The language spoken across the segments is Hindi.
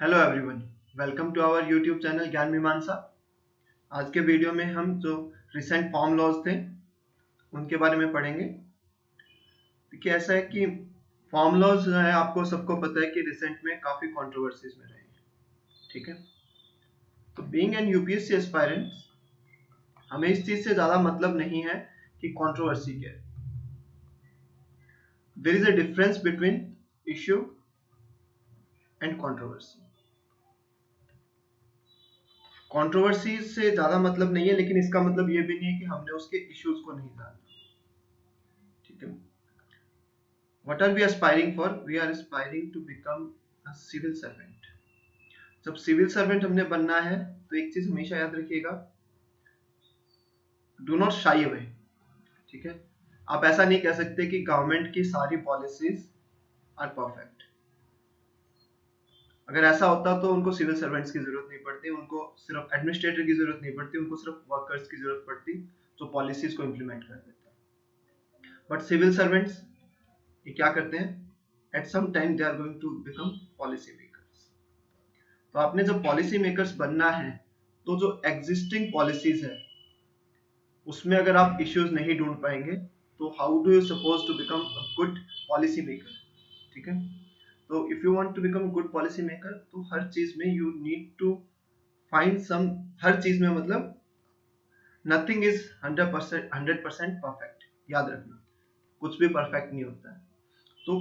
Hello everyone, welcome to our YouTube channel Gyan Mimansa. आज के वीडियो में हम जो रिसेंट फॉर्म लॉज थे उनके बारे में पढ़ेंगे। देखिए, ऐसा है कि फॉर्म लॉज जो है, आपको सबको पता है कि रिसेंट में काफ़ी कंट्रोवर्सीज में रहे हैं। ठीक है, तो बीइंग एन यूपीएससी एस्पायरेंट हमें इस चीज़ से ज़्यादा मतलब नहीं है कि कंट्रोवर्सी क्या है। There is a difference between issue and controversy. Controversy से ज्यादा मतलब नहीं है, लेकिन इसका मतलब ये भी नहीं है कि हमने उसके इश्यूज को नहीं जाना। ठीक है, what are we aspiring for? We are aspiring to become a civil servant. जब सिविल सर्वेंट हमने बनना है तो एक चीज हमेशा याद रखिएगा, डू नॉट शाई अवे। ठीक है, आप ऐसा नहीं कह सकते कि गवर्नमेंट की सारी पॉलिसीज आर परफेक्ट। अगर ऐसा होता तो उनको सिविल सर्वेंट्स की जरूरत नहीं पड़ती, उनको सिर्फ एडमिनिस्ट्रेटर की जरूरत नहीं पड़ती, उनको सिर्फ वर्कर्स की जरूरत पड़ती जो पॉलिसीज को इम्प्लीमेंट कर देता। बट सिविल सर्वेंट्स ये क्या करते हैं? At some time they are going to become policy makers. तो आपने जब पॉलिसी मेकर्स बनना है तो जो एग्जिस्टिंग पॉलिसीज है उसमें अगर आप इश्यूज नहीं ढूंढ पाएंगे तो how do you suppose to become a good policy maker? ठीक है, तो if you want to become a good policy maker तो हर चीज में you need to find some, हर चीज में मतलब नथिंग इज 100% परफेक्ट। याद रखना, कुछ भी परफेक्ट नहीं होता है। तो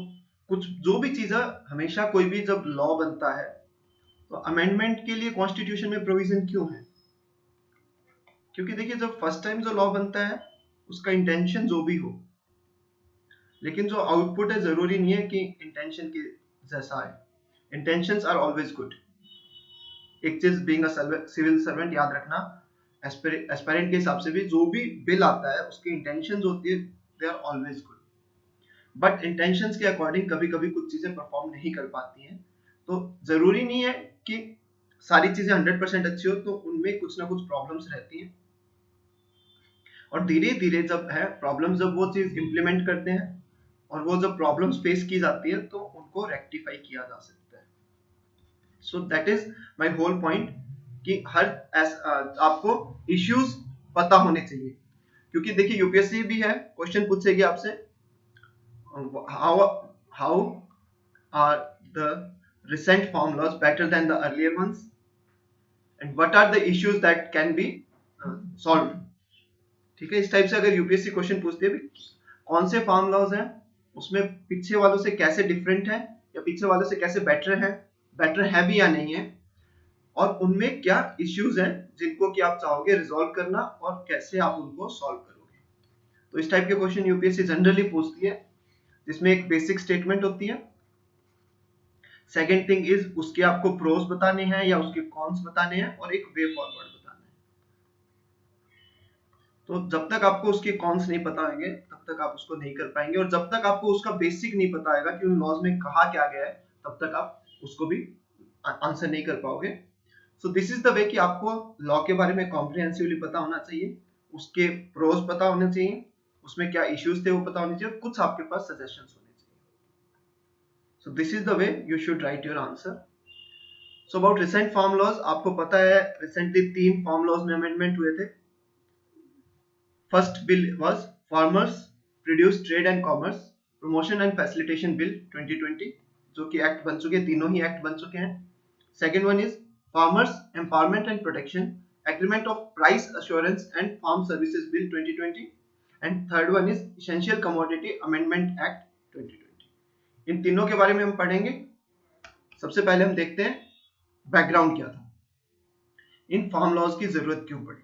कुछ जो भी चीज है, हमेशा कोई भी जब लॉ बनता है तो अमेंडमेंट के लिए कॉन्स्टिट्यूशन में प्रोविजन क्यों है? क्योंकि देखिए, जब फर्स्ट टाइम जो लॉ बनता है उसका इंटेंशन जो भी हो, लेकिन जो आउटपुट है जरूरी नहीं है कि इंटेंशन के जैसा है। Intentions are always good. एक चीज बीइंग अ सिविल सर्वेंट याद रखना, एस्पायरेंट के हिसाब से भी जो भी बिल आता है उसकी इंटेंशंस होती है, they are always good. But intentions के अकॉर्डिंग कभी कभी कुछ चीजें परफॉर्म नहीं कर पाती हैं। तो जरूरी नहीं है कि सारी चीजें 100% अच्छी हो, तो उनमें कुछ ना कुछ प्रॉब्लम्स रहती हैं। और धीरे धीरे जब है प्रॉब्लम्स, जब वो चीज इंप्लीमेंट करते हैं और वो जब प्रॉब्लम्स फेस की जाती है तो उनको रेक्टिफाई किया जा सकता है। So that is my whole point कि आपको इश्यूज पता होने चाहिए। क्योंकि देखिए, यूपीएससी भी है, क्वेश्चन पूछेगी आपसे, how are the recent formulas better than the earlier ones, and what are the issues that can be solved? ठीक है, इस टाइप से अगर यूपीएससी क्वेश्चन पूछते हैं कौन से फॉर्मूलाज हैं, उसमें पीछे वालों से कैसे डिफरेंट है या पीछे वालों से कैसे बेटर है भी या नहीं है, और उनमें क्या इश्यूज हैं जिनको कि आप चाहोगे रिजॉल्व करना और कैसे आप उनको सॉल्व करोगे। तो इस टाइप के क्वेश्चन यूपीएससी जनरली पूछती है, जिसमें एक बेसिक स्टेटमेंट होती है, सेकेंड थिंग इज उसके आपको प्रोस बताने हैं या उसके कॉन्स बताने हैं, और एक वे फॉरवर्ड बताना है। तो जब तक आपको उसके कॉन्स नहीं पता होंगे तब तक आप उसको नहीं कर पाएंगे, और जब तक आपको उसका बेसिक नहीं पता होगा कि उन लॉज में कहा क्या गया है, तब तक आप उसको भी आंसर नहीं कर पाओगे। सो दिस इज द वे कि आपको लॉ के बारे में कॉम्प्रिहेंसिवली पता होना चाहिए, उसके प्रोस पता होने चाहिए, उसमें क्या इश्यूज थे वो पता होने चाहिए, कुछ आपके पास सजेशंस होने चाहिए। So this is the way you should write your answer. So about recent farm laws, आपको पता है रिसेंटली 3 फॉर्म लॉज में अमेंडमेंट हुए थे। First bill was farmers produce trade and commerce promotion and facilitation bill 2020, जो कि एक्ट बन चुके हैं, तीनों ही एक्ट बन चुके हैं। Second one is farmers empowerment and protection agreement of price assurance and farm services bill 2020, and third one is essential commodity amendment act 2020। इन तीनों के बारे में हम पढ़ेंगे। सबसे पहले हम देखते हैं बैकग्राउंड क्या था, इन फार्म लॉज की जरूरत क्यों पड़ी।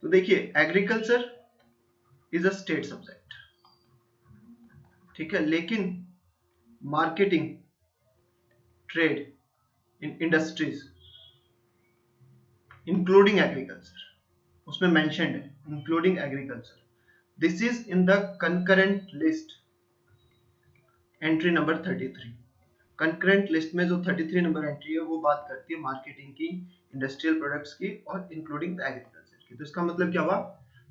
तो देखिए, agriculture is a state subject, ठीक है, लेकिन marketing, trade, industries including agriculture, उसमें मेंशन्ड है including agriculture, this is in the concurrent list entry number 33। Concurrent list में जो 33 नंबर एंट्री है वो बात करती है मार्केटिंग की, इंडस्ट्रियल प्रोडक्ट्स की और इंक्लूडिंग एग्रीकल्चर की। तो इसका मतलब क्या हुआ,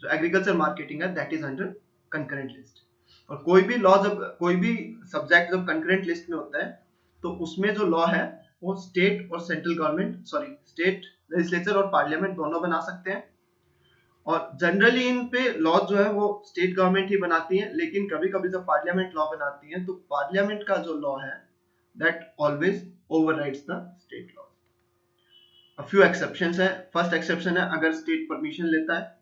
जो एग्रीकल्चर मार्केटिंग है that is under concurrent list. और कोई भी लॉ, जब कोई भी सब्जेक्ट जब कंकरेंट लिस्ट में होता है तो उसमें जो लॉ है वो स्टेट और सेंट्रल गवर्नमेंट स्टेट लेजिस्लेचर और पार्लियामेंट दोनों बना सकते हैं, और जनरली इन पे लॉ जो है वो स्टेट गवर्नमेंट ही बनाती है, लेकिन कभी कभी जब पार्लियामेंट लॉ बनाती है तो पार्लियामेंट का जो लॉ है that always overrides the state law. A few exceptions है। फर्स्ट एक्सेप्शन है अगर स्टेट परमिशन लेता है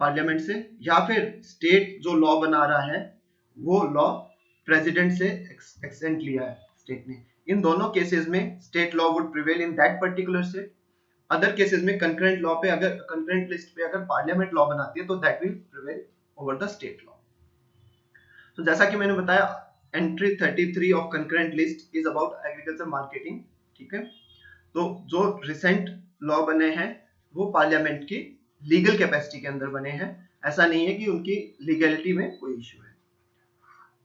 पार्लियामेंट से, या फिर स्टेट जो लॉ बना रहा है वो लॉ प्रेसिडेंट से एक्सेंट लिया है स्टेट ने। इन दोनों केसेस में state law would prevail in that particular state. Other cases में कंकरेंट लॉ पे अगर कंकरेंट लिस्ट पे अगर पार्लियामेंट लॉ बनाती है तो that will prevail over the state law. तो जैसा कि मैंने बताया entry 33 of concurrent list is about agriculture marketing, ठीक है। तो जो रिसेंट लॉ बने हैं वो पार्लियामेंट की लीगल कैपेसिटी के अंदर बने हैं, ऐसा नहीं है कि उनकी लीगैलिटी में कोई इश्यू है,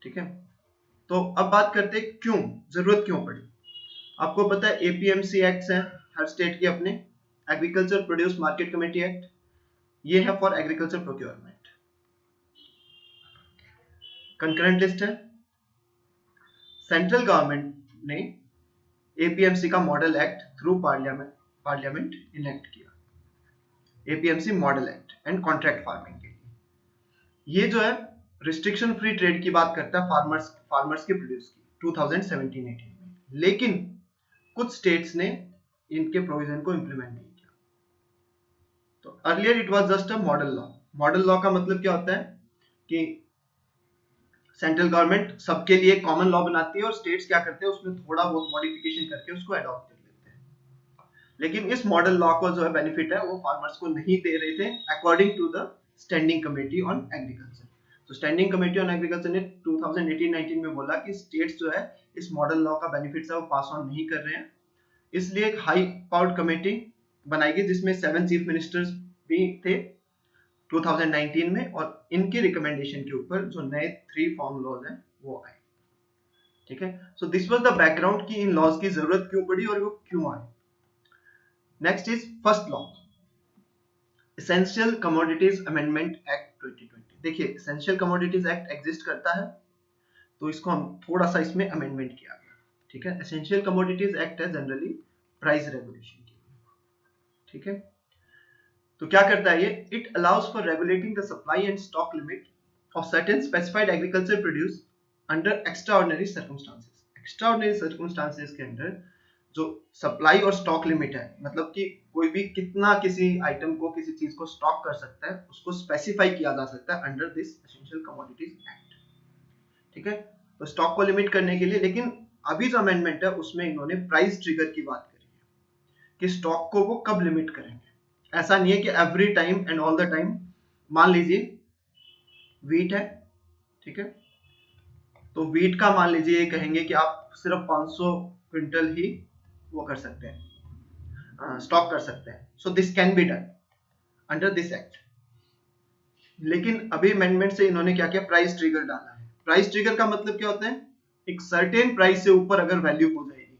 ठीक है। तो अब बात करते हैं क्यों जरूरत क्यों पड़ी। आपको पता है एपीएमसी एक्ट्स हैं हर स्टेट के अपने, agriculture produce market committee act, ये है for agriculture procurement. Concurrent list है, सेंट्रल गवर्नमेंट ने एपीएमसी का model act through parliament enact किया, APMC model act and contract farming के लिए। ये जो है रिस्ट्रिक्शन फ्री ट्रेड की बात करता है फार्मर्स के प्रोड्यूस की 2017-18 में, लेकिन कुछ स्टेट्स ने इनके प्रोविजन को इंप्लीमेंट नहीं किया। तो earlier it was just a model law. Model law का मतलब क्या होता है कि सेंट्रल गवर्नमेंट सबके लिए कॉमन लॉ बनाती है और स्टेट्स क्या करते हैं उसमें थोड़ा बहुत मॉडिफिकेशन करके उसको अडॉप्ट कर लेते हैं। लेकिन इस मॉडल लॉ को जो है बेनिफिट है वो फार्मर्स को नहीं दे रहे थे according to the standing committee on agriculture. तो स्टैंडिंग कमेटी ऑन एग्रीकल्चर ने 2018-19 में बोला कि स्टेट्स जो है इस मॉडल लॉ का बेनिफिट वो पास ऑन नहीं कर रहे हैं, इसलिए एक हाई पावर्ड कमेटी बनाई गई जिसमें 7 चीफ मिनिस्टर्स भी थे 2019 में, और इनके रिकमेंडेशन के ऊपर जो नए 3 फार्म लॉज हैं वो आए, ठीक है। So this was the background कि इन लॉज की जरूरत क्यों पड़ी और वो क्यों आए। Next is first law, essential commodities amendment act 2020। देखिए एसेंशियल कमोडिटीज एक्ट एग्जिस्ट करता है तो इसको हम थोड़ा सा इसमें अमेंडमेंट किया गया, ठीक है। एसेंशियल कमोडिटीज एक्ट है जनरली प्राइस रेगुलेशन के लिए, ठीक है। तो क्या करता है ये, it allows for regulating the supply and stock limit of certain specified agriculture produce under extraordinary circumstances. Extraordinary circumstances के अंदर जो सप्लाई और स्टॉक लिमिट है, मतलब कि कोई भी कितना किसी आइटम को किसी चीज को स्टॉक कर सकता है उसको स्पेसिफाई किया जा सकता है under this essential commodities act, ठीक है। तो स्टॉक को लिमिट करने के लिए, लेकिन अभी जो अमेंडमेंट है उसमें इन्होंने प्राइस ट्रिगर की बात करी है कि स्टॉक को वो कब लिमिट करेंगे। ऐसा नहीं है कि every time and all the time. मान लीजिए वीट है, ठीक है, तो वीट का मान लीजिए कहेंगे कि आप सिर्फ 500 क्विंटल ही वो कर सकते हैं, स्टॉक कर सकते हैं। So this can be done under this act. लेकिन अभी अमेंडमेंट से इन्होंने क्या किया, प्राइस ट्रिगर डाला है। प्राइस ट्रिगर का मतलब क्या होता है, एक सर्टेन प्राइस से ऊपर अगर वैल्यू हो जाएगी,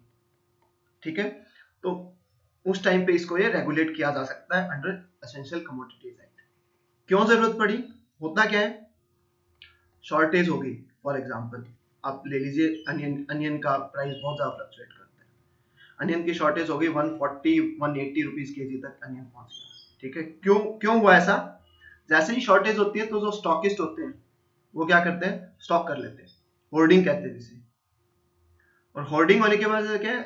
ठीक है, तो उस टाइम पे इसको ये रेगुलेट किया जा सकता है अंडर एसेंशियल कमोडिटीज एक्ट। क्यों जरूरत पड़ी, होता क्या है, शॉर्टेज हो गई। फॉर एग्जांपल आप ले लीजिए अनियन का प्राइस बहुत ज्यादा फ्लक्चुएट करता है, अनियन की शॉर्टेज हो गई 140-180 रुपीज केजी तक अनियन पहुंच गया, ठीक है। क्यों हुआ ऐसा, जैसे ही शॉर्टेज होती है तो जो स्टॉकिस्ट होते हैं वो क्या करते हैं, स्टॉक कर लेते हैं, होर्डिंग कहते हैं जिसे। और होर्डिंग होने के वजह से क्या है,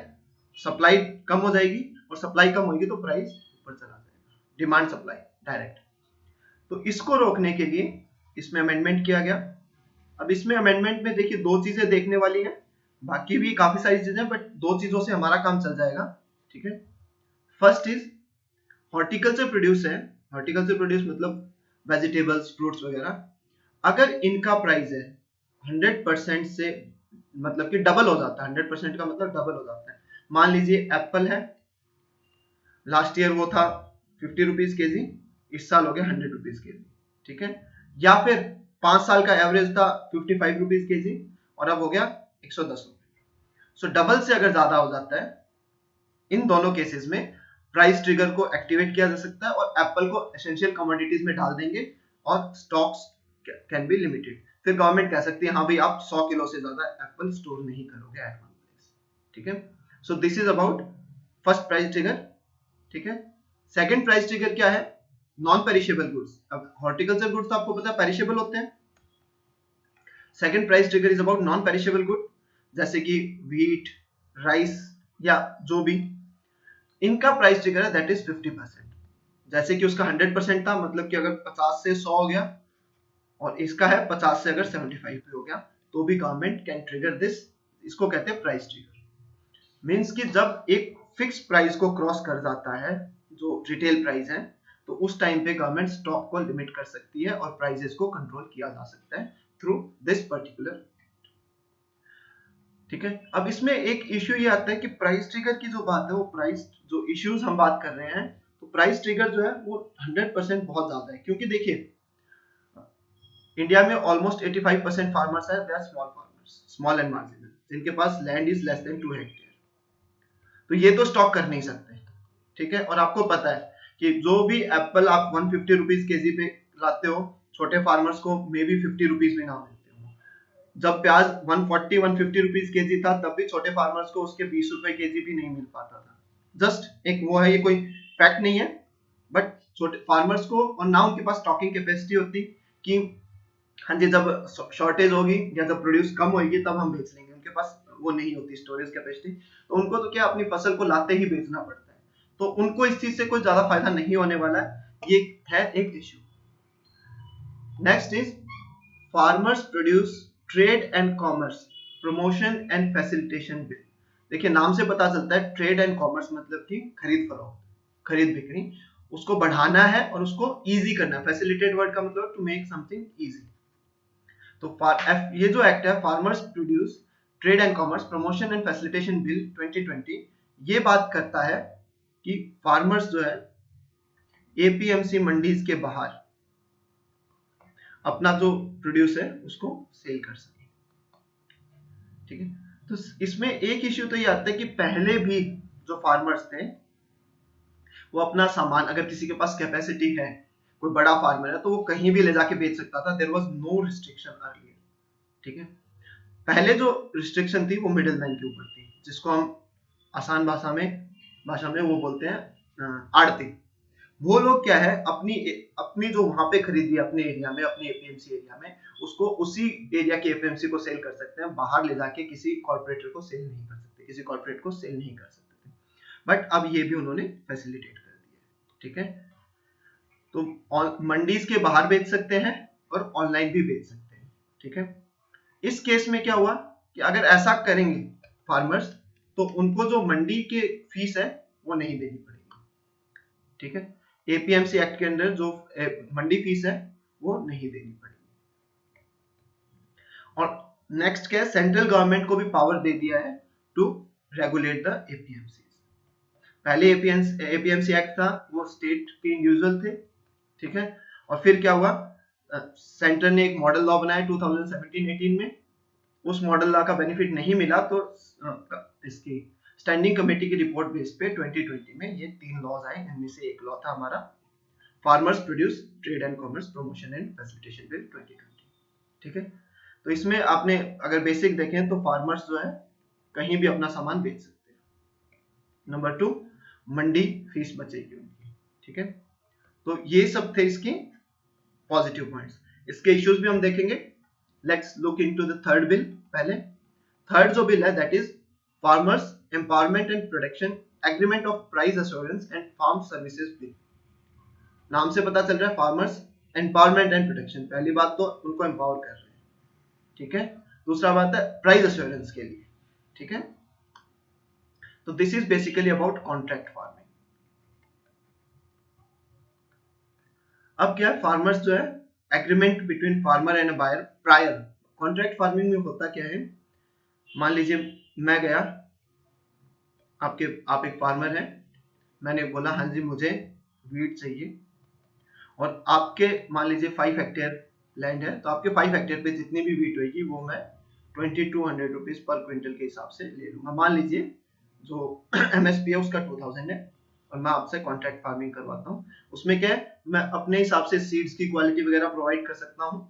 सप्लाई कम हो जाएगी, और सप्लाई कम होगी तो प्राइस ऊपर चला जाएगा, डिमांड सप्लाई डायरेक्ट। तो इसको रोकने के लिए इसमें अमेंडमेंट किया गया। अब इसमें अमेंडमेंट में देखिए 2 चीजें देखने वाली हैं, बाकी भी काफी सारी चीजें, बट 2 चीजों से हमारा काम चल जाएगा, ठीक है। फर्स्ट इज हॉर्टिकल्चर प्रोड्यूस है, हॉर्टिकल्चर प्रोड्यूस मतलब वेजिटेबल्स फ्रूट्स वगैरह, अगर इनका प्राइस है 100% से मतलब कि डबल हो जाता है, 100% का मतलब डबल हो जाता है। मान लीजिए एप्पल है, लास्ट ईयर वो था 50 रुपीज के जी, इस साल हो गया 100 रुपीज के जी, ठीक है। या फिर 5 साल का एवरेज था 55 रुपीज के जी और अब हो गया 110 रुपए। सो डबल से अगर ज्यादा हो जाता है, इन दोनों केसेस में प्राइस ट्रिगर को एक्टिवेट किया जा सकता है और एप्पल को एसेंशियल कमोडिटीज में डाल देंगे और स्टॉक्स कैन बी लिमिटेड। फिर गवर्नमेंट कह सकती है हाँ भाई आप 100 किलो से ज्यादा एप्पल स्टोर नहीं करोगे एट वन प्लेस, ठीक है। सो this is about first price trigger, ठीक है। सेकंड प्राइस ट्रिगर क्या है, नॉन पेरिशेबल गुड्स। अब हॉर्टिकल्चर गुड्स तो आपको पता है पेरिशेबल होते हैं। Second price trigger is about non perishable good, जैसे कि व्हीट, राइस या जो भी, इनका प्राइस ट्रिगर है दैट इज 50%। जैसे कि उसका 100% था, मतलब कि अगर 50 से 100 हो गया, और इसका है 50 से अगर 75 पे हो गया, तो भी गवर्नमेंट कैन ट्रिगर दिस। इसको कहते हैं प्राइस ट्रिगर। मींस कि जब एक फिक्स प्राइस को क्रॉस कर जाता है जो रिटेल प्राइस है, तो उस टाइम पे गवर्नमेंट स्टॉक को लिमिट कर सकती है और प्राइसेस को कंट्रोल किया जा सकता है थ्रू दिस पर्टिकुलर, ठीक है। अब इसमें एक इश्यू ये आता है कि प्राइस ट्रिगर की जो बात है, वो प्राइस जो इश्यूज हम बात कर रहे हैं, तो प्राइस ट्रिगर जो है वो 100% बहुत ज्यादा है, क्योंकि देखिए इंडिया में ऑलमोस्ट 85% फार्मर्स है, they are small farmers, small and marginal, जिनके पास land is less than 2 hectare. तो ये तो स्टॉक कर नहीं सकते, ठीक है। और आपको पता है कि जो भी एप्पल आप 150 रुपीज केजी पे लाते हो, छोटे फार्मर्स को मे बी 50 रुपीज भी ना मिलते हो। जब प्याज 140-150 रुपीज केजी था, तब भी छोटे फार्मर्स को उसके 20 रुपए केजी भी नहीं मिल पाता था। जस्ट एक वो है, ये कोई फैक्ट नहीं है, बट छोटे फार्मर्स को, और ना उनके पास स्टॉकिंग कैपेसिटी होती कि हाँ जी जब शॉर्टेज होगी या जब प्रोड्यूस कम होगी तब हम बेच लेंगे, उनके पास वो नहीं होती स्टोरेज कैपेसिटी। तो उनको तो क्या अपनी फसल को लाते ही बेचना पड़ता है, तो उनको इस चीज से कोई ज्यादा फायदा नहीं होने वाला है, ये है एक issue. Next is farmers produce trade and commerce promotion and facilitation bill. देखिए नाम से पता चलता है ट्रेड एंड कॉमर्स मतलब कि खरीद फरोख्त, खरीद बिक्री, उसको बढ़ाना है और उसको इजी करना है। फैसिलिटेट वर्ड का मतलब टू मेक समथिंग इजी। तो ये जो एक्ट है farmers produce trade and commerce promotion and facilitation bill 2020, ये बात करता है कि फार्मर्स जो है एपीएमसी मंडीज के बाहर अपना जो प्रोड्यूस है उसको सेल कर सके, ठीक है। तो इसमें एक इश्यू तो ये आता है कि पहले भी जो फार्मर्स थे वो अपना सामान, अगर किसी के पास कैपेसिटी है, कोई बड़ा फार्मर है, तो वो कहीं भी ले जाके बेच सकता था, there was no restriction earlier, ठीक है। पहले जो रिस्ट्रिक्शन थी वो मिडिल मैन के ऊपर थी, जिसको हम आसान भाषा में वो बोलते हैं आड़ती। वो लोग क्या है अपनी जो वहां पे खरीदी अपने एरिया में, अपने एपीएमसी एरिया में, उसको उसी एरिया के एपीएमसी को सेल कर सकते हैं, बाहर ले जाके किसी कॉर्पोरेटर को सेल नहीं कर सकते, किसी कॉर्पोरेट को सेल नहीं कर सकते थे। बट अब ये भी उन्होंने फैसिलिटेट कर दिया, ठीक है। तो मंडीज के बाहर बेच सकते हैं और ऑनलाइन भी बेच सकते हैं, ठीक है। इस केस में क्या हुआ कि अगर ऐसा करेंगे फार्मर्स, तो उनको जो मंडी की फीस है वो नहीं देनी पड़ेगी, ठीक है। एपीएमसी एक्ट के अंदर जो मंडी फीस है वो नहीं देनी पड़ेगी। और नेक्स्ट क्या है, सेंट्रल गवर्नमेंट को भी पावर दे दिया है टू रेगुलेट द एपीएमसी। पहले एपीएमसी एक्ट था वो स्टेट के इंडिविजुअल थे, ठीक है। और फिर क्या हुआ, सेंटर ने एक मॉडल लॉ बनाया 2017-18 में, उस मॉडल लॉ का बेनिफिट नहीं मिला, तो इसकी स्टैंडिंग कमेटी की रिपोर्ट बेस पे 2020 में ये 3 लॉज आए, इनमें से एक लॉ था हमारा farmers produce trade and commerce promotion and facilitation bill 2020, ठीक है। तो इसमें आपने अगर बेसिक देखें तो फार्मर्स जो है कहीं भी अपना सामान बेच सकते हैं। नंबर 2, मंडी फीस बचेगी उनकी, ठीक है। तो ये सब थे इसके पॉजिटिव पॉइंट्स। इसके इश्यूज भी हम देखेंगे। Let's look into the third bill. पहले थर्ड जो बिल है that is farmers empowerment and protection agreement of price assurance and farm services bill. नाम से पता चल रहा है फार्मर्स एम्पावरमेंट एंड प्रोटेक्शन, पहली बात तो उनको एम्पावर कर रहे हैं, ठीक है। दूसरा बात है प्राइस एश्योरेंस के लिए, ठीक है। तो this is basically about contract farming. अब क्या है, फार्मर्स जो है agreement between farmer and buyer prior. Contract farming में होता क्या है, मान लीजिए मैं गया, आप एक फार्मर हैं, मैंने बोला हाँ जी मुझे वीट चाहिए, और आपके मान लीजिए 5 हेक्टेयर लैंड है, तो आपके 5 हेक्टेयर पे जितनी भी वीट होगी वो मैं 2200 रुपीज पर क्विंटल के हिसाब से ले लूंगा। मान लीजिए जो एमएसपी है उसका 2000 है, और मैं आपसे कॉन्ट्रैक्ट फार्मिंग करवाता हूँ। उसमें क्या है, मैं अपने हिसाब से सीड्स की क्वालिटी वगैरह प्रोवाइड कर सकता हूँ,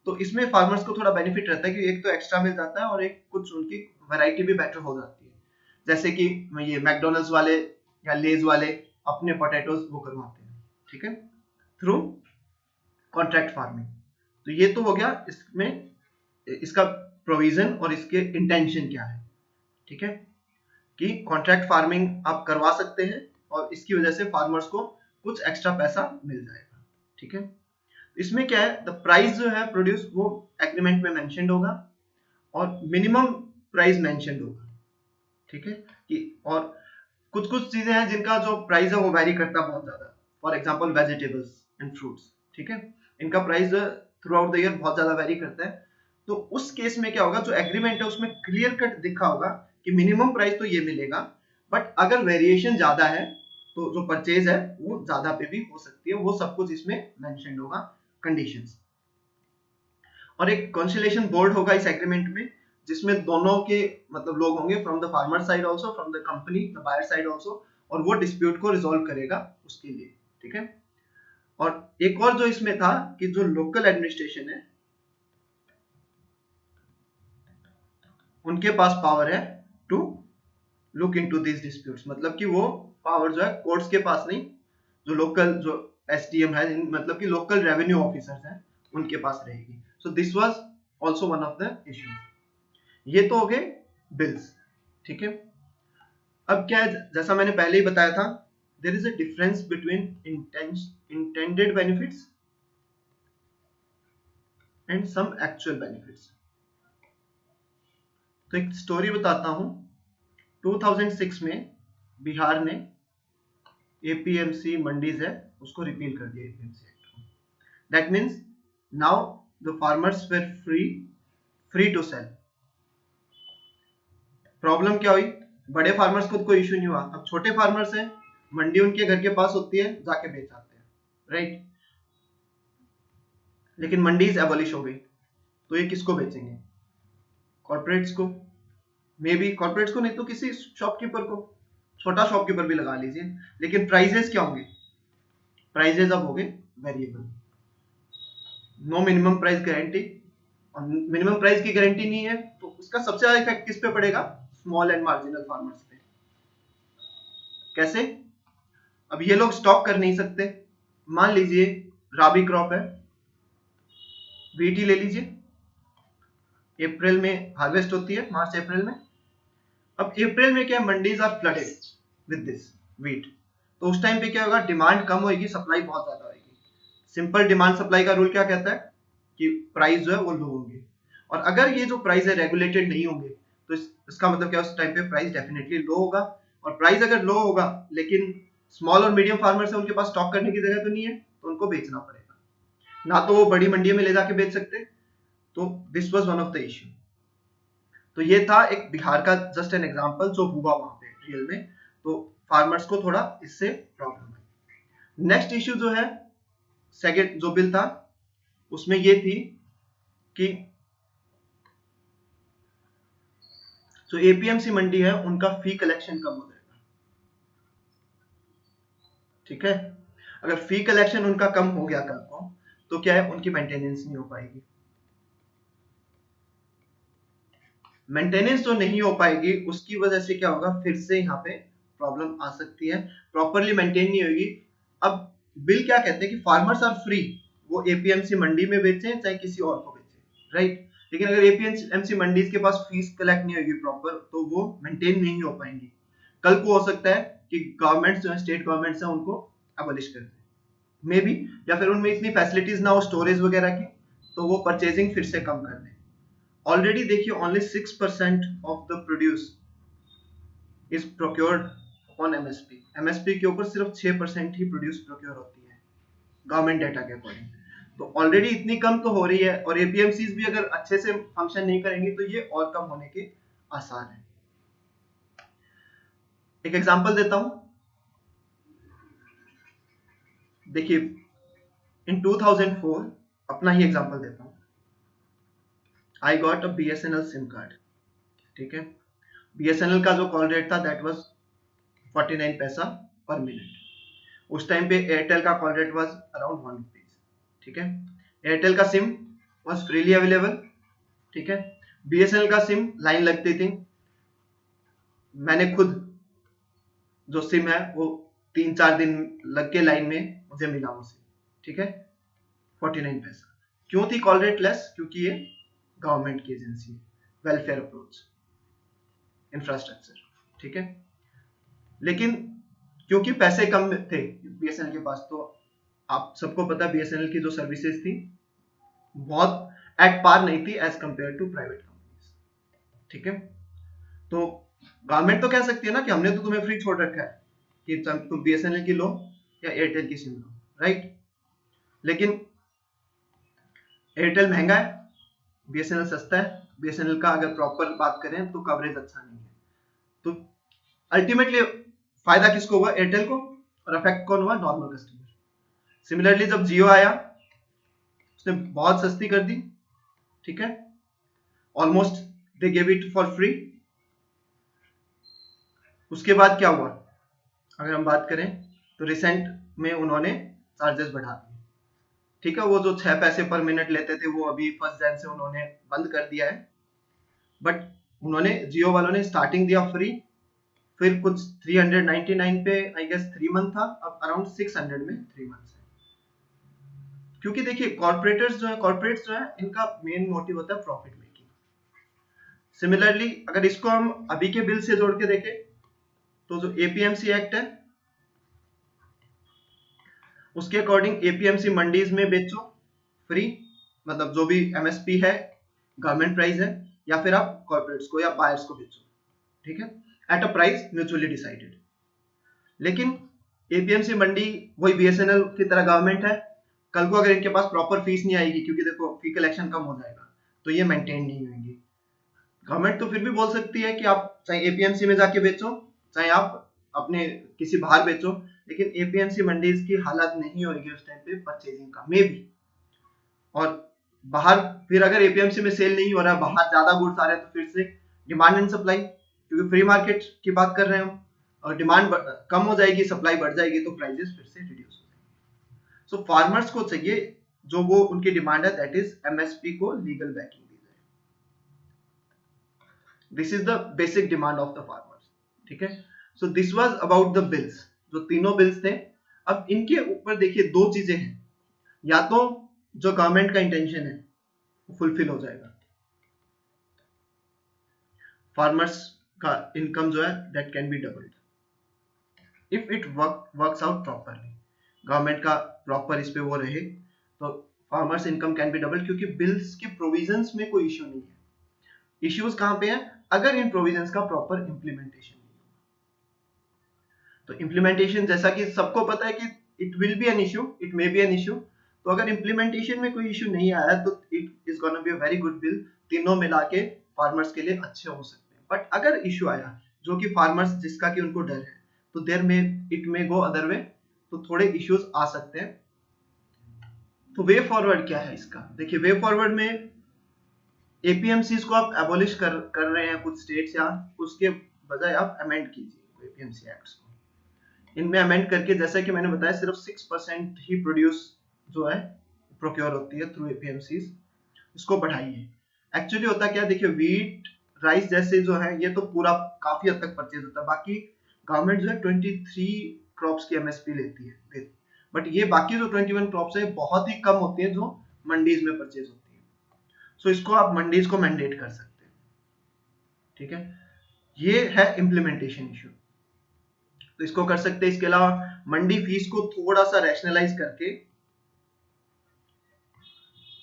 तो इसमें फार्मर्स को थोड़ा बेनिफिट रहता है कि एक तो एक्स्ट्रा मिल जाता है और एक कुछ उनकी वैरायटी भी बेटर हो जाती है। जैसे कि ये मैकडोनल्ड्स वाले या लेज वाले अपने पोटैटोज वो करवाते हैं, ठीक है, थ्रू कॉन्ट्रैक्ट फार्मिंग। तो ये तो हो गया इसमें इसका प्रोविजन और इसके इंटेंशन क्या है, ठीक है, कि कॉन्ट्रैक्ट फार्मिंग आप करवा सकते हैं और इसकी वजह से फार्मर्स को कुछ एक्स्ट्रा पैसा मिल जाएगा, ठीक है। इसमें क्या है, द प्राइस जो है प्रोड्यूस वो एग्रीमेंट में मेंशन्ड होगा और मिनिमम प्राइस मेंशन्ड होगा, ठीक है, कि और कुछ कुछ चीजें हैं जिनका जो प्राइस है वो वैरी करता है बहुत ज्यादा, for example vegetables and fruits, ठीक है, इनका price through out the year बहुत ज्यादा वैरी करता है। तो उस केस में क्या होगा, जो एग्रीमेंट है उसमें क्लियर कट दिखा होगा कि मिनिमम प्राइस तो ये मिलेगा, बट अगर वेरिएशन ज्यादा है तो जो परचेज है वो ज्यादा पे भी हो सकती है, वो सब कुछ इसमें मेंशन्ड होगा कंडीशंस। और एक कंसिलिएशन बोर्ड होगा इस एग्रीमेंट में, जिसमें दोनों के मतलब लोग होंगे, from the farmer side also, from the company the buyer side also, और वो डिस्प्यूट को रिजॉल्व करेगा उसके लिए, ठीक है। और एक और जो इसमें था कि जो लोकल एडमिनिस्ट्रेशन है उनके पास पावर है to look into this disputes, मतलब कि वो पावर जो है कोर्ट्स के पास नहीं, जो लोकल जो एसडीएम है, मतलब कि लोकल रेवेन्यू ऑफिसर्स हैं, उनके पास रहेगी। So this was also one of the issues. ये तो हो गए बिल्स, ठीक है। अब क्या है, जैसा मैंने पहले ही बताया था, there is a difference between intended benefits and some actual benefits. तो एक स्टोरी बताता हूं। 2006 में बिहार ने एपीएमसी मंडीज है उसको रिपील कर दिया, APMC act. That means now the farmers were free to sell. Problem क्या हुई, बड़े फार्मर्स को कोई इश्यू नहीं हुआ, अब छोटे फार्मर्स हैं, मंडी उनके घर के पास होती है, जाके बेच आते हैं, राइट। लेकिन मंडीज एबॉलिश हो गई, तो ये किसको बेचेंगे, कॉर्पोरेट्स को, मे बी कॉर्पोरेट्स को नहीं तो किसी शॉपकीपर को, छोटा शॉपकीपर भी लगा लीजिए। लेकिन प्राइजेस क्या होंगे, प्राइजेस अब हो गए variable, no minimum price guarantee, और मिनिमम प्राइस की गारंटी नहीं है तो उसका सबसे ज्यादा इफेक्ट किस पे पड़ेगा, स्मॉल एंड मार्जिनल फार्मर्स पे। कैसे, अब ये लोग स्टॉक कर नहीं सकते, मान लीजिए राबी क्रॉप है, वीट ही ले लीजिए, अप्रैल में हार्वेस्ट होती है, मार्च अप्रैल में। अब अप्रैल में क्या, mandis are flooded with this wheat, तो उस टाइम पे क्या होगा, डिमांड कम होगी, सप्लाई बहुत ज्यादा होगी। सिंपल डिमांड सप्लाई का रूल क्या कहता है कि प्राइस जो है वो लो होंगे, और अगर ये जो प्राइस है रेगुलेटेड नहीं होंगे तो इसका मतलब क्या, उस टाइम पे प्राइस डेफिनेटली लो होगा। और प्राइस अगर लो होगा लेकिन स्मॉल और मीडियम फार्मर्स है, उनके पास स्टॉक करने की जगह तो नहीं है, तो उनको बेचना पड़ेगा, ना तो वो बड़ी मंडियों में ले जाके बेच सकते। तो this was one of the issue. तो ये था एक बिहार का जस्ट एन एग्जांपल जो हुआ वहां पे रियल में, तो फार्मर्स को थोड़ा इससे प्रॉब्लम है। नेक्स्ट इश्यू जो है, सेकंड जो बिल था उसमें ये थी कि जो एपीएमसी मंडी है उनका फी कलेक्शन कम हो जाएगा, ठीक है। अगर फी कलेक्शन उनका कम हो गया कल को, तो क्या है, उनकी मेंटेनेंस नहीं हो पाएगी। मेंटेनेंस जो नहीं हो पाएगी उसकी वजह से क्या होगा, फिर से यहाँ पे प्रॉब्लम आ सकती है, प्रॉपरली मेंटेन नहीं होगी। अब बिल क्या कहते हैं कि फार्मर्स आर फ्री, वो एपीएमसी मंडी में बेचें चाहे किसी और को बेचें, राइट। लेकिन अगर एपीएमसी मंडीज के पास फीस कलेक्ट नहीं होगी प्रॉपर, तो वो मेंटेन नहीं हो पाएंगी। कल को हो सकता है कि गवर्नमेंट जो है, स्टेट गवर्नमेंट्स है, उनको एबॉलिश कर दे मे बी, या फिर उनमें इतनी फैसिलिटीज ना हो स्टोरेज वगैरह की, तो वो परचेजिंग फिर से कम कर दें। ऑलरेडी देखिए only 6% of the produce is procured on MSP. MSP के ऊपर सिर्फ 6% ही प्रोड्यूस प्रोक्योर होती है गवर्नमेंट डेटा के अकॉर्डिंग। तो ऑलरेडी इतनी कम तो हो रही है, और एपीएमसीज भी अगर अच्छे से फंक्शन नहीं करेंगी तो ये और कम होने के आसार है। एक एग्जांपल देता हूं, देखिए इन 2004, अपना ही एग्जांपल देता हूं, I got a BSNL SIM card, ठीक है। बीएसएनएल का जो कॉल रेट था दैट वाज 49 पैसा पर मिनट। उस टाइम पे एयरटेल का call rate was around 1 rupees, ठीक है। एयरटेल का सिम वॉज फ्रीली अवेलेबल, ठीक है। बीएसएनएल का सिम लाइन लगती थी, मैंने खुद जो सिम है वो 3-4 दिन लग के लाइन में मुझे मिला वो सिम, ठीक है, 49 पैसा। क्यों थी कॉल रेट लेस? क्योंकि ये गवर्नमेंट की एजेंसी है, वेलफेयर अप्रोच इंफ्रास्ट्रक्चर, ठीक है। लेकिन क्योंकि पैसे कम थे बीएसएनएल के पास, तो आप सबको पता बीएसएनएल की जो सर्विसेज थी बहुत एट पार नहीं थी as compare to private companies, ठीक है। तो गवर्नमेंट तो कह सकती है ना कि हमने तो तुम्हें फ्री छोड़ रखा है कि तुम बीएसएनएल की लो या एयरटेल की सिम लो, राइट। लेकिन एयरटेल महंगा है, बीएसएनएल सस्ता है। बीएसएनएल का अगर प्रॉपर बात करें तो कवरेज अच्छा नहीं है, तो अल्टीमेटली फायदा किसको हुआ? एयरटेल को, और अफेक्ट कौन हुआ? Normal customer. सिमिलरली जब जियो आया उसने बहुत सस्ती कर दी, ठीक है, almost they gave it for free. उसके बाद क्या हुआ अगर हम बात करें तो रिसेंट में उन्होंने चार्जेस बढ़ा दिए, ठीक है। वो जो 6 पैसे पर मिनट लेते थे वो अभी 1 जनवरी से उन्होंने बंद कर दिया है, बट उन्होंने जियो वालों ने स्टार्टिंग दिया फ्री, फिर कुछ 399 पे आई गेस 3 मंथ था, अब अराउंड 600 में 3 मंथ है। क्योंकि देखिए कॉर्पोरेट्स जो है इनका मेन मोटिव होता है प्रॉफिट मेकिंग। सिमिलरली अगर इसको हम अभी के बिल से जोड़ के देखें तो जो एपीएमसी एक्ट है उसके अकॉर्डिंग एपीएमसी मंडीज में बेचो फ्री, मतलब जो भी एमएसपी है गवर्नमेंट प्राइस है, या फिर आप कॉर्पोरेट्स को या बायर्स को बेचो, ठीक है, at a price mutually decided. लेकिन एपीएमसी मंडी वही बीएसएनएल की तरह गवर्नमेंट है, कल को अगर इनके पास प्रॉपर फीस नहीं आएगी, क्योंकि देखो फी कलेक्शन कम हो जाएगा, तो ये मेंटेन नहीं होंगी। गवर्नमेंट तो फिर भी बोल सकती है कि आप चाहे एपीएमसी में जाके बेचो, चाहे आप अपने किसी बाहर बेचो, लेकिन एपीएमसी मंडीज की हालत नहीं होगी उस टाइम पे परचेजिंग का, मे बी। और बाहर फिर अगर एपीएमसी में सेल नहीं हो रहा है, बाहर ज्यादा गुड्स आ रहे हैं, तो फिर से डिमांड एंड सप्लाई, क्योंकि फ्री मार्केट की बात कर रहे हैं हम, और डिमांड कम हो जाएगी, सप्लाई बढ़ जाएगी, तो प्राइसेस फिर से रिड्यूस हो जाएंगे। सो फार्मर्स को चाहिए जो वो उनकी डिमांड है, दैट इज एमएसपी को लीगल बैकिंग दी जाए। This is the basic demand of the farmers, ठीक है। So this was about the bills, जो तीनों बिल्स थे। अब इनके ऊपर देखिए दो चीजें हैं, या तो जो गवर्नमेंट का इंटेंशन है वो फुलफिल हो जाएगा, फार्मर्स का इनकम जो है that can be doubled if it works out properly, government का प्रॉपर इस पे वो रहे तो farmers income can be doubled, क्योंकि बिल्स की प्रोविजंस में कोई इश्यू नहीं है। इश्यूज कहां पे है? अगर इन प्रोविजंस का प्रॉपर इंप्लीमेंटेशन नहीं होगा, तो इंप्लीमेंटेशन जैसा कि सबको पता है कि it will be an issue, it may be an issue, तो अगर इंप्लीमेंटेशन में कोई इश्यू नहीं आया तो it is gonna be a very good bill, तीनों मिला के फार्मर्स के लिए अच्छे हो सकते हैं। बट अगर इश्यू आया जो कि फार्मर्स जिसका कि उनको डर है, तो देयर में it may go other way, तो थोड़े इश्यूज आ सकते हैं। तो वे फॉरवर्ड क्या है इसका? देखिए वे फॉरवर्ड में एपीएमसीज को आप एबॉलिश कर रहे हैं कुछ स्टेट्स, या उसके बजाय आप अमेंड कीजिए एपीएमसी एक्ट्स को। इनमें अमेंड करके, जैसा कि मैंने बताया, सिर्फ 6% ही प्रोड्यूस जो है प्रोक्योर होती है थ्रू एपीएमसीज, इसको बढ़ाइए। एक्चुअली होता क्या, देखिए वीट राइस जैसे जो है ये तो पूरा काफी हद तक परचेज होता है, बाकी गवर्नमेंट जो है 23 क्रॉप्स की एमएसपी लेती है, बट ये बाकी जो 21 क्रॉप्स है बहुत ही कम होती है जो मंडीज में परचेज होती है। सो इसको आप मंडीज को मैंडेट कर सकते हैं, ठीक है। ये है इम्प्लीमेंटेशन इशू, तो इसको कर सकते हैं। इसके अलावा मंडी फीस को थोड़ा सा रैशनलाइज करके,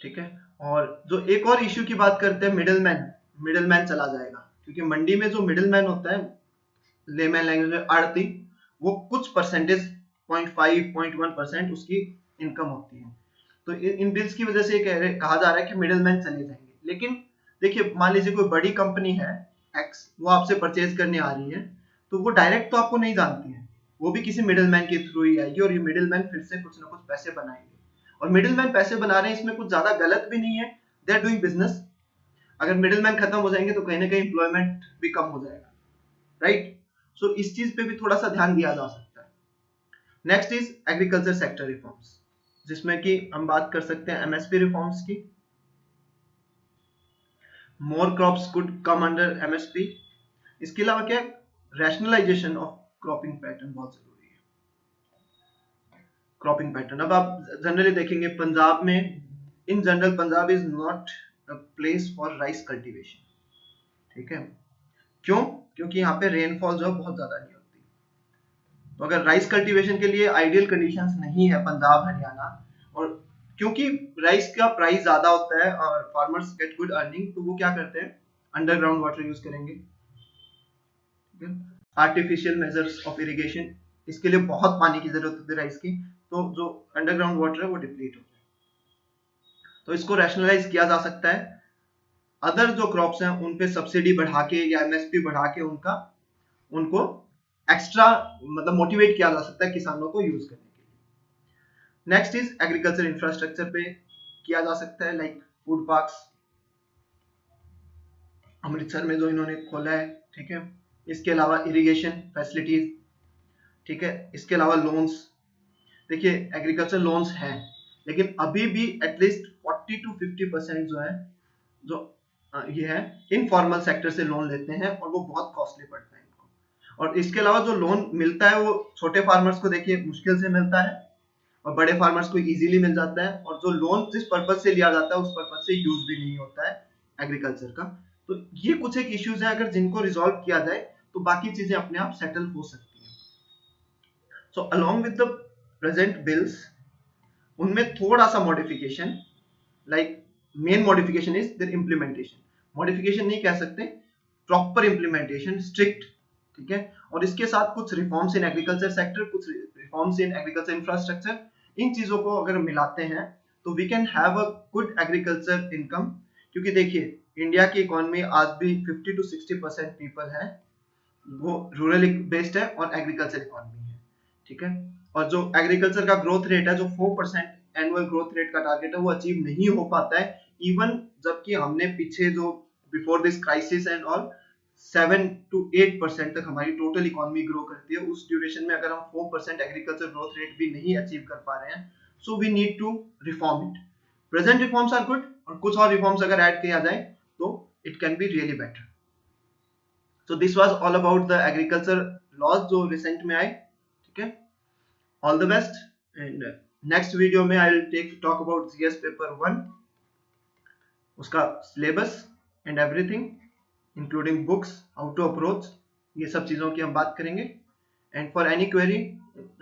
ठीक है। और जो एक और इश्यू की बात करते हैं, मिडलमैन चला जाएगा, क्योंकि मंडी में जो मिडलमैन होता है, लेमैन लैंग्वेज में आड़ती, वो कुछ परसेंटेज 0.5-0.1% उसकी इनकम होती है। तो इन बिल्स की वजह से कहा जा रहा है कि मिडलमैन चले जाएंगे। लेकिन देखिए मान लीजिए कोई बड़ी कंपनी है एक्स, वो आपसे परचेज करने आ रही है, तो वो डायरेक्ट तो आपको नहीं जानती है, वो भी किसी मिडलमैन के थ्रू ही आएगी, और ये मिडलमैन फिर से कुछ ना कुछ पैसे बनाएंगे। और मिडलमैन पैसे बना रहे हैं, इसमें कुछ ज्यादा गलत भी नहीं है, दे आर डूइंग बिजनेस। अगर मिडलमैन खत्म हो जाएंगे तो कहीं ना कहीं एम्प्लॉयमेंट भी कम हो जाएगा, राइट। सो इस चीज पे भी थोड़ा सा ध्यान दिया जा सकता है। Next is agriculture sector reforms, जिसमें कि हम बात कर सकते हैं एमएसपी रिफॉर्म्स की, more crops could come under MSP. इसके अलावा क्या रैशनलाइजेशन ऑफ क्रॉपिंग पैटर्न बहुत जरूरी है। क्रॉपिंग पैटर्न अब आप जनरली देखेंगे पंजाब में, in general Punjab is not a place for rice cultivation, ठीक है। क्यों? क्योंकि यहाँ पे रेनफॉल जो है बहुत ज्यादा नहीं होती। तो अगर राइस कल्टीवेशन के लिए आइडियल कंडीशंस नहीं है पंजाब हरियाणा, और क्योंकि राइस का प्राइस ज्यादा होता है और फार्मर्स गेट गुड अर्निंग, तो वो क्या करते हैं अंडरग्राउंड वाटर यूज करेंगे, आर्टिफिशियल मेजर्स ऑफ इरिगेशन, इसके लिए बहुत पानी की जरूरत होती है राइस की, तो जो अंडरग्राउंड वाटर है वो डिप्लीट होता है। तो इसको रैशनलाइज किया जा सकता है, अदर जो क्रॉप्स हैं उन पे सब्सिडी बढ़ा के या एमएसपी बढ़ा के उनको एक्स्ट्रा मतलब मोटिवेट किया जा सकता है किसानों को यूज करने के लिए। नेक्स्ट इज एग्रीकल्चर इंफ्रास्ट्रक्चर पे किया जा सकता है, लाइक फूड पार्क्स अमृतसर में जो इन्होंने खोला है, ठीक है। इसके अलावा इरिगेशन फैसिलिटीज, ठीक है। इसके अलावा लोन्स, देखिए एग्रीकल्चर लोन्स हैं लेकिन अभी भी एटलीस्ट 40 to 50% जो है जो ये है इनफॉर्मल सेक्टर से लोन लेते हैं और वो बहुत कॉस्टली पड़ता है इनको। और इसके अलावा जो लोन मिलता है वो छोटे फार्मर्स को देखिए मुश्किल से मिलता है और बड़े फार्मर्स को इजीली मिल जाता है, और जो लोन जिस पर्पज से लिया जाता है उस पर्पज से यूज भी नहीं होता है एग्रीकल्चर का। तो ये कुछ एक इश्यूज है, अगर जिनको रिजॉल्व किया जाए तो बाकी चीजें अपने आप सेटल हो सकती हैं। So along with the present bills उनमें थोड़ा सा modification, like main modification is their implementation, modification नहीं कह सकते, प्रॉपर इम्प्लीमेंटेशन स्ट्रिक्ट, ठीक है। और इसके साथ कुछ रिफॉर्म्स इन एग्रीकल्चर सेक्टर, कुछ रिफॉर्म्स इन एग्रीकल्चर इंफ्रास्ट्रक्चर, इन चीजों को अगर मिलाते हैं तो we can have a good agriculture income. क्योंकि देखिए इंडिया की इकोनॉमी आज भी 50 to 60% पीपल है वो रूरल बेस्ड है और एग्रीकल्चर इकोनॉमी है, ठीक है। और जो एग्रीकल्चर का ग्रोथ रेट है, जो 4% एनुअल ग्रोथ रेट का टारगेट है, वो अचीव नहीं हो पाता है इवन, जबकि हमने पीछे जो before this crisis and all 7 to 8% तक हमारी टोटल इकोनॉमी ग्रो करती है, उस ड्यूरेशन में अगर हम 4% एग्रीकल्चर ग्रोथ रेट भी नहीं अचीव कर पा रहे हैं, so we need to reform it. Present reforms are good और कुछ और रिफॉर्म्स अगर ऐड किया जाए तो it can be really better. So this was all about the agriculture laws जो रिसेंट में आए, ठीक है। All the best, and next video में I will talk about GS paper 1, उसका syllabus and everything including books, how to approach, ये सब चीजों की हम बात करेंगे। And for any query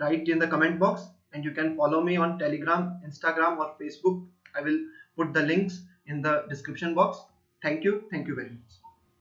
write in the comment box and you can follow me on Telegram, Instagram और Facebook. I will put the links in the description box. Thank you very much.